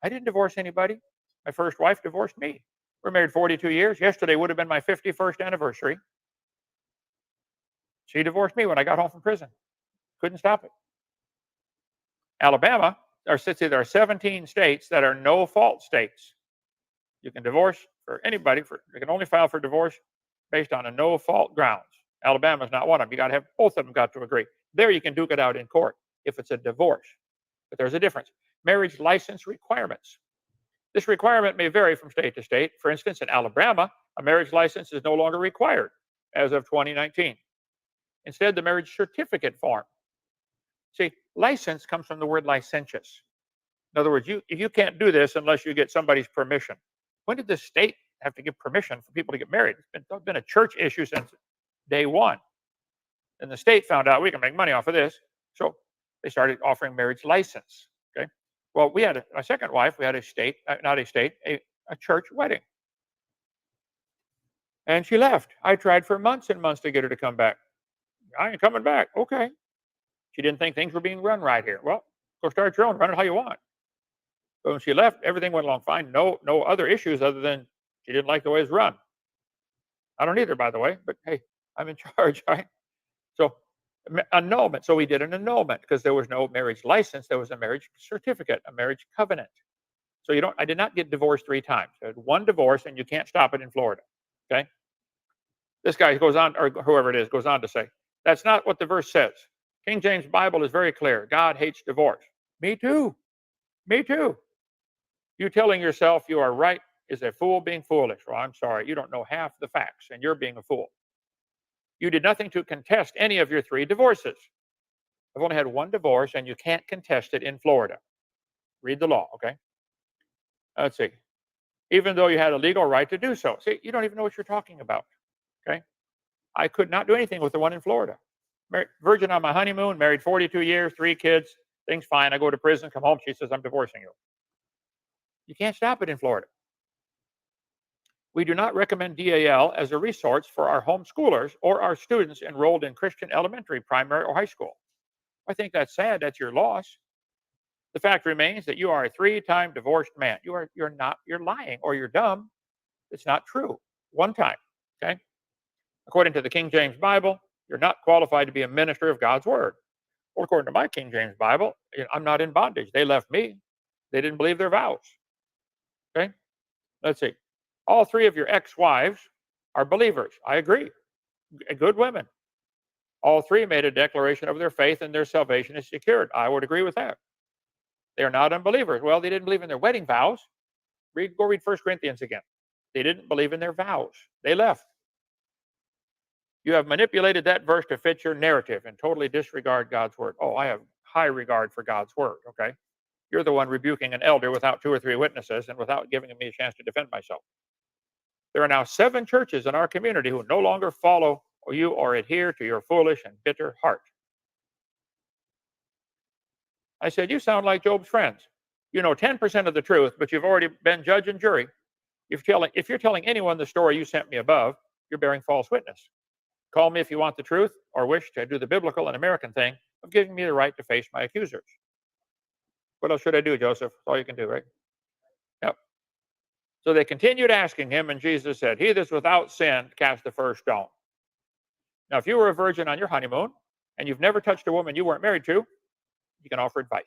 I didn't divorce anybody. My first wife divorced me. We're married 42 years. Yesterday would have been my 51st anniversary. She divorced me when I got home from prison. Couldn't stop it. Alabama, there are 17 states that are no-fault states. You can divorce for anybody. You can only file for divorce based on a no-fault grounds. Alabama is not one of them. You got to have both of them got to agree. There you can duke it out in court if it's a divorce. But there's a difference. Marriage license requirements. This requirement may vary from state to state. For instance, in Alabama, a marriage license is no longer required as of 2019. Instead, the marriage certificate form. See, license comes from the word licentious. In other words, you can't do this unless you get somebody's permission. When did the state have to give permission for people to get married? It's been a church issue since day one. And the state found out we can make money off of this. So they started offering marriage license. Okay. Well, we had my second wife, we had a church wedding. And she left. I tried for months and months to get her to come back. I ain't coming back. Okay. She didn't think things were being run right here. Well, go start your own, run it how you want. So when she left, everything went along fine. No other issues other than she didn't like the way it's run. I don't either, by the way, but hey, I'm in charge, right? So annulment. So we did an annulment because there was no marriage license. There was a marriage certificate, a marriage covenant. So I did not get divorced 3 times. I had one divorce, and you can't stop it in Florida. Okay. This guy goes on, or whoever it is, goes on to say, that's not what the verse says. King James Bible is very clear. God hates divorce. Me too. Me too. You telling yourself you are right is a fool being foolish. Well, I'm sorry. You don't know half the facts, and you're being a fool. You did nothing to contest any of your 3 divorces. I've only had one divorce, and you can't contest it in Florida. Read the law, okay? Let's see. Even though you had a legal right to do so. See, you don't even know what you're talking about, okay? I could not do anything with the one in Florida. Virgin on my honeymoon, married 42 years, 3 kids, things fine. I go to prison, come home, she says, I'm divorcing you. You can't stop it in Florida. We do not recommend DAL as a resource for our homeschoolers or our students enrolled in Christian elementary, primary, or high school. I think that's sad. That's your loss. The fact remains that you are a 3-time divorced man. You're lying or you're dumb. It's not true. One time, okay? According to the King James Bible, you're not qualified to be a minister of God's word. Well, according to my King James Bible, I'm not in bondage. They left me. They didn't believe their vows. Okay? Let's see. All 3 of your ex-wives are believers. I agree. Good women. All 3 made a declaration of their faith and their salvation is secured. I would agree with that. They are not unbelievers. Well, they didn't believe in their wedding vows. Go read 1 Corinthians again. They didn't believe in their vows. They left. You have manipulated that verse to fit your narrative and totally disregard God's word. Oh, I have high regard for God's word, okay? You're the one rebuking an elder without 2 or 3 witnesses and without giving me a chance to defend myself. There are now 7 churches in our community who no longer follow you or adhere to your foolish and bitter heart. I said, you sound like Job's friends. You know 10% of the truth, but you've already been judge and jury. If you're telling anyone the story you sent me above, you're bearing false witness. Call me if you want the truth or wish to do the biblical and American thing of giving me the right to face my accusers. What else should I do, Joseph? That's all you can do, right? Yep. So they continued asking him, and Jesus said, he that's without sin, cast the first stone. Now, if you were a virgin on your honeymoon and you've never touched a woman you weren't married to, you can offer advice.